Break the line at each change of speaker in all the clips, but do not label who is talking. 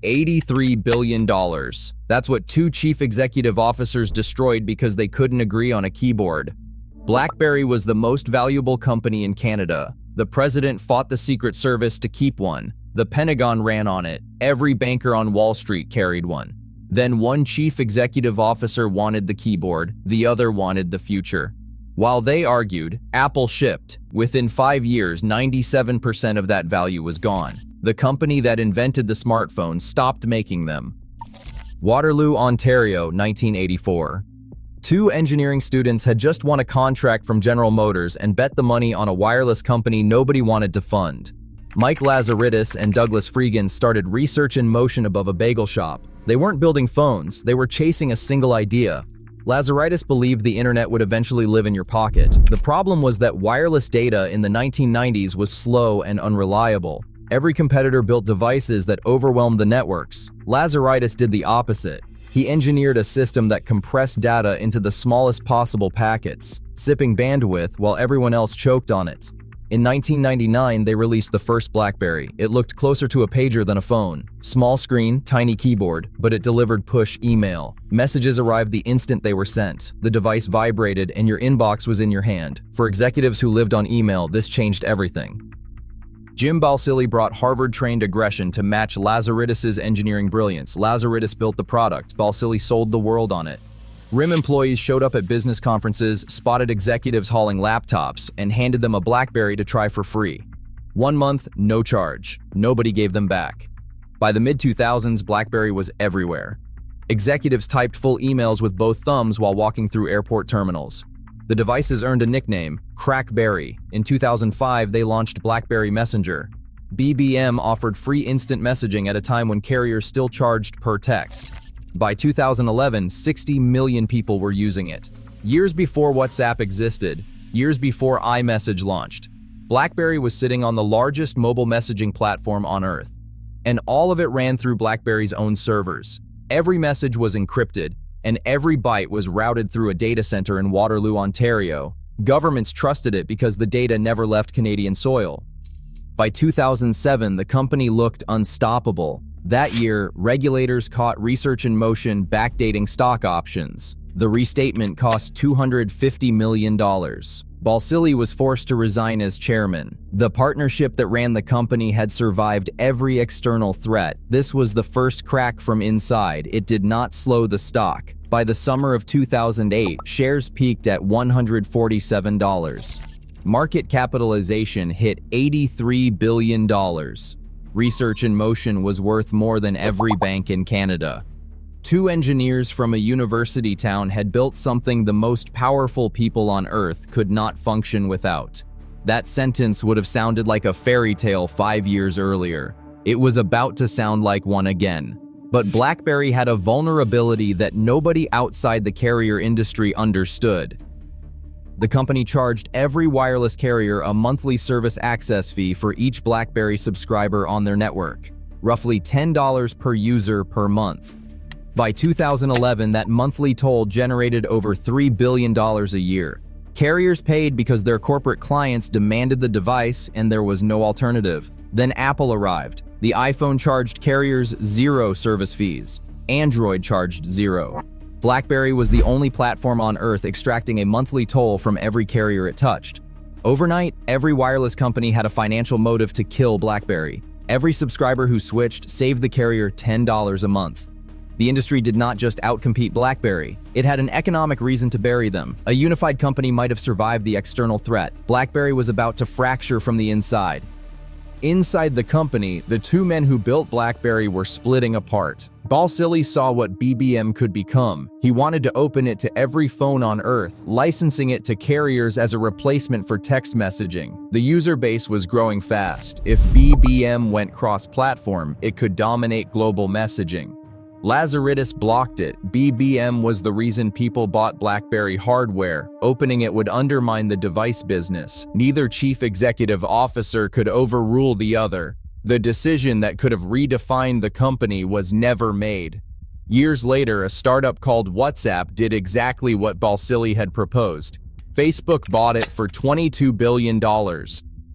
$83 billion. That's what two chief executive officers destroyed because they couldn't agree on a keyboard. BlackBerry was the most valuable company in Canada. The president fought the Secret Service to keep one. The Pentagon ran on it. Every banker on Wall Street carried one. Then one chief executive officer wanted the keyboard, the other wanted the future. While they argued, Apple shipped. Within 5 years, 97% of that value was gone. The company that invented the smartphone stopped making them. Waterloo, Ontario, 1984. Two engineering students had just won a contract from General Motors and bet the money on a wireless company nobody wanted to fund. Mike Lazaridis and Douglas Freegan started research in motion above a bagel shop. They weren't building phones, they were chasing a single idea. Lazaridis believed the internet would eventually live in your pocket. The problem was that wireless data in the 1990s was slow and unreliable. Every competitor built devices that overwhelmed the networks. Lazaridis did the opposite. He engineered a system that compressed data into the smallest possible packets, sipping bandwidth while everyone else choked on it. In 1999, they released the first BlackBerry. It looked closer to a pager than a phone. Small screen, tiny keyboard, but it delivered push email. Messages arrived the instant they were sent. The device vibrated and your inbox was in your hand. For executives who lived on email, this changed everything. Jim Balsillie brought Harvard-trained aggression to match Lazaridis' engineering brilliance. Lazaridis built the product. Balsillie sold the world on it. RIM employees showed up at business conferences, spotted executives hauling laptops, and handed them a BlackBerry to try for free. 1 month, no charge. Nobody gave them back. By the mid-2000s, BlackBerry was everywhere. Executives typed full emails with both thumbs while walking through airport terminals. The devices earned a nickname, Crackberry. In 2005, they launched BlackBerry Messenger. BBM offered free instant messaging at a time when carriers still charged per text. By 2011, 60 million people were using it. Years before WhatsApp existed, years before iMessage launched, BlackBerry was sitting on the largest mobile messaging platform on Earth. And all of it ran through BlackBerry's own servers. Every message was encrypted, and every byte was routed through a data center in Waterloo, Ontario. Governments trusted it because the data never left Canadian soil. By 2007, the company looked unstoppable. That year, regulators caught research in motion backdating stock options. The restatement cost $250 million. Balsillie was forced to resign as chairman. The partnership that ran the company had survived every external threat. This was the first crack from inside. It did not slow the stock. By the summer of 2008, shares peaked at $147. Market capitalization hit $83 billion. Research in motion was worth more than every bank in Canada. Two engineers from a university town had built something the most powerful people on Earth could not function without. That sentence would have sounded like a fairy tale 5 years earlier. It was about to sound like one again. But BlackBerry had a vulnerability that nobody outside the carrier industry understood. The company charged every wireless carrier a monthly service access fee for each BlackBerry subscriber on their network, roughly $10 per user per month. By 2011, that monthly toll generated over $3 billion a year. Carriers paid because their corporate clients demanded the device and there was no alternative. Then Apple arrived. The iPhone charged carriers 0 service fees. Android charged 0. BlackBerry was the only platform on Earth extracting a monthly toll from every carrier it touched. Overnight, every wireless company had a financial motive to kill BlackBerry. Every subscriber who switched saved the carrier $10 a month. The industry did not just outcompete BlackBerry. It had an economic reason to bury them. A unified company might have survived the external threat. BlackBerry was about to fracture from the inside. Inside the company, the two men who built BlackBerry were splitting apart. Balsillie saw what BBM could become. He wanted to open it to every phone on Earth, licensing it to carriers as a replacement for text messaging. The user base was growing fast. If BBM went cross-platform, it could dominate global messaging. Lazaridis blocked it. BBM was the reason people bought BlackBerry hardware. Opening it would undermine the device business. Neither chief executive officer could overrule the other. The decision that could have redefined the company was never made. Years later, a startup called WhatsApp did exactly what Balsillie had proposed. Facebook bought it for $22 billion.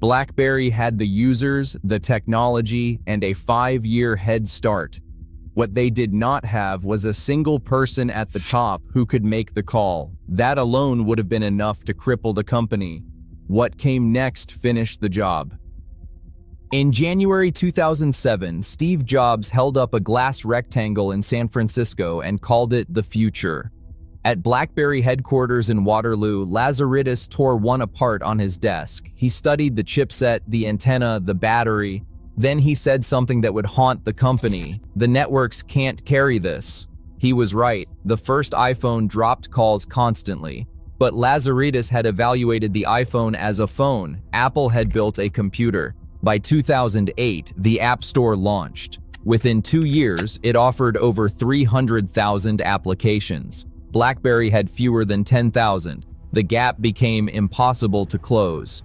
BlackBerry had the users, the technology, and a 5-year head start. What they did not have was a single person at the top who could make the call. That alone would have been enough to cripple the company. What came next finished the job. In January 2007, Steve Jobs held up a glass rectangle in San Francisco and called it the future. At BlackBerry headquarters in Waterloo, Lazaridis tore one apart on his desk. He studied the chipset, the antenna, the battery. Then he said something that would haunt the company. The networks can't carry this. He was right. The first iPhone dropped calls constantly. But Lazaridis had evaluated the iPhone as a phone. Apple had built a computer. By 2008, the App Store launched. Within 2 years, it offered over 300,000 applications. BlackBerry had fewer than 10,000. The gap became impossible to close.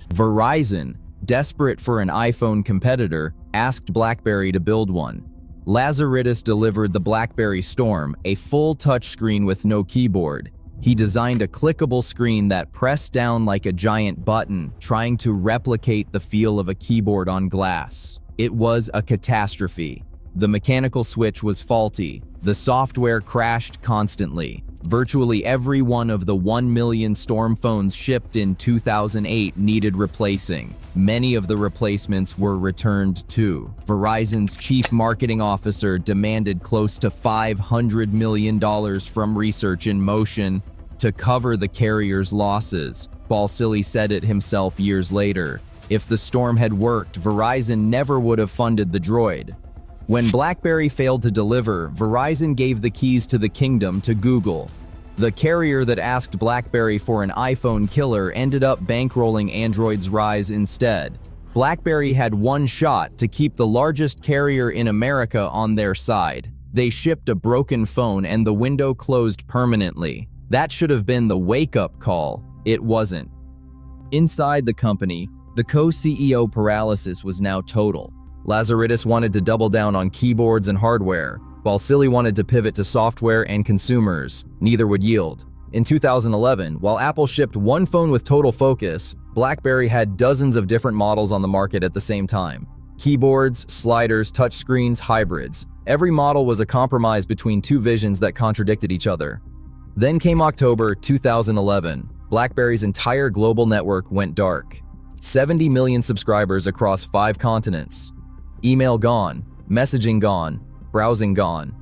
Verizon, desperate for an iPhone competitor, asked BlackBerry to build one. Lazaridis delivered the BlackBerry Storm, a full touchscreen with no keyboard. He designed a clickable screen that pressed down like a giant button, trying to replicate the feel of a keyboard on glass. It was a catastrophe. The mechanical switch was faulty. The software crashed constantly. Virtually every one of the 1 million Storm phones shipped in 2008 needed replacing. Many of the replacements were returned too. Verizon's chief marketing officer demanded close to $500 million from Research in Motion to cover the carrier's losses. Balsillie said it himself years later. If the Storm had worked, Verizon never would have funded the Droid. When BlackBerry failed to deliver, Verizon gave the keys to the kingdom to Google. The carrier that asked BlackBerry for an iPhone killer ended up bankrolling Android's rise instead. BlackBerry had one shot to keep the largest carrier in America on their side. They shipped a broken phone and the window closed permanently. That should have been the wake-up call. It wasn't. Inside the company, the co-CEO paralysis was now total. Lazaridis wanted to double down on keyboards and hardware, while Balsillie wanted to pivot to software and consumers. Neither would yield. In 2011, while Apple shipped one phone with total focus, BlackBerry had dozens of different models on the market at the same time. Keyboards, sliders, touchscreens, hybrids. Every model was a compromise between two visions that contradicted each other. Then came October 2011. BlackBerry's entire global network went dark. 70 million subscribers across 5 continents. Email gone, messaging gone, browsing gone.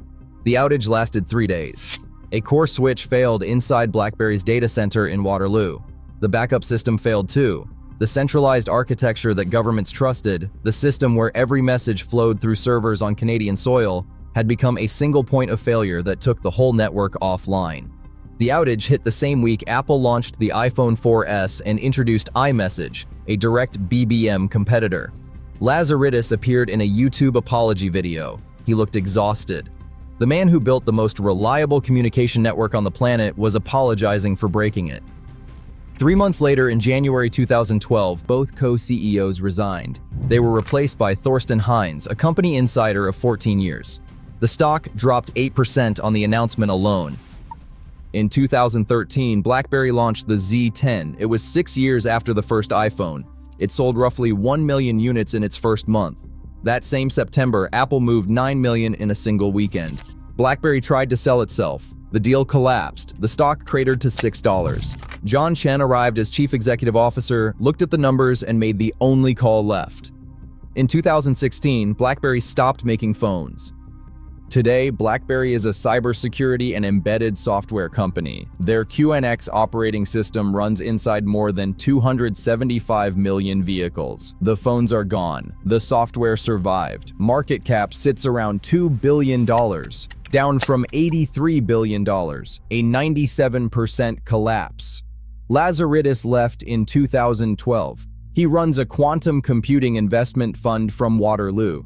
The outage lasted 3 days. A core switch failed inside BlackBerry's data center in Waterloo. The backup system failed too. The centralized architecture that governments trusted, the system where every message flowed through servers on Canadian soil, had become a single point of failure that took the whole network offline. The outage hit the same week Apple launched the iPhone 4S and introduced iMessage, a direct BBM competitor. Lazaridis appeared in a YouTube apology video. He looked exhausted. The man who built the most reliable communication network on the planet was apologizing for breaking it. 3 months later, in January 2012, both co-CEOs resigned. They were replaced by Thorsten Heinz, a company insider of 14 years. The stock dropped 8% on the announcement alone. In 2013, BlackBerry launched the Z10. It was 6 years after the first iPhone. It sold roughly 1 million units in its first month. That same September, Apple moved 9 million in a single weekend. BlackBerry tried to sell itself. The deal collapsed. The stock cratered to $6. John Chen arrived as chief executive officer, looked at the numbers, and made the only call left. In 2016, BlackBerry stopped making phones. Today, BlackBerry is a cybersecurity and embedded software company. Their QNX operating system runs inside more than 275 million vehicles. The phones are gone. The software survived. Market cap sits around $2 billion, down from $83 billion, a 97% collapse. Lazaridis left in 2012. He runs a quantum computing investment fund from Waterloo.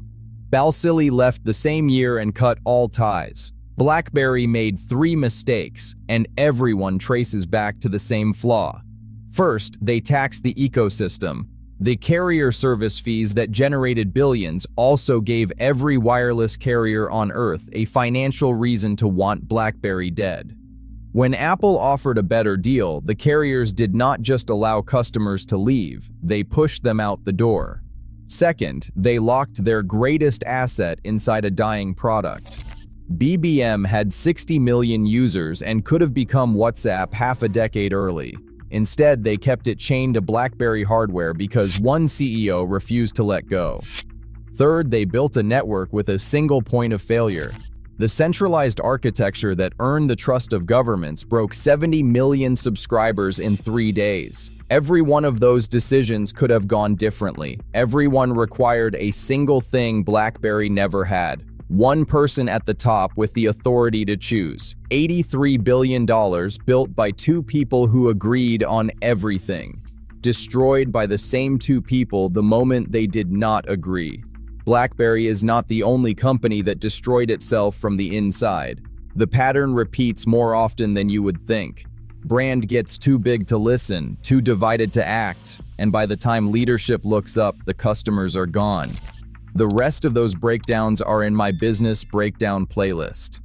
Balsillie left the same year and cut all ties. BlackBerry made 3 mistakes, and everyone traces back to the same flaw. First, they taxed the ecosystem. The carrier service fees that generated billions also gave every wireless carrier on Earth a financial reason to want BlackBerry dead. When Apple offered a better deal, the carriers did not just allow customers to leave, they pushed them out the door. Second, they locked their greatest asset inside a dying product. BBM had 60 million users and could have become WhatsApp half a decade early. Instead, they kept it chained to BlackBerry hardware because one CEO refused to let go. Third, they built a network with a single point of failure. The centralized architecture that earned the trust of governments broke 70 million subscribers in 3 days. Every one of those decisions could have gone differently. Everyone required a single thing BlackBerry never had. One person at the top with the authority to choose. $83 billion built by two people who agreed on everything. Destroyed by the same two people the moment they did not agree. BlackBerry is not the only company that destroyed itself from the inside. The pattern repeats more often than you would think. Brand gets too big to listen, too divided to act, and by the time leadership looks up, the customers are gone. The rest of those breakdowns are in my business breakdown playlist.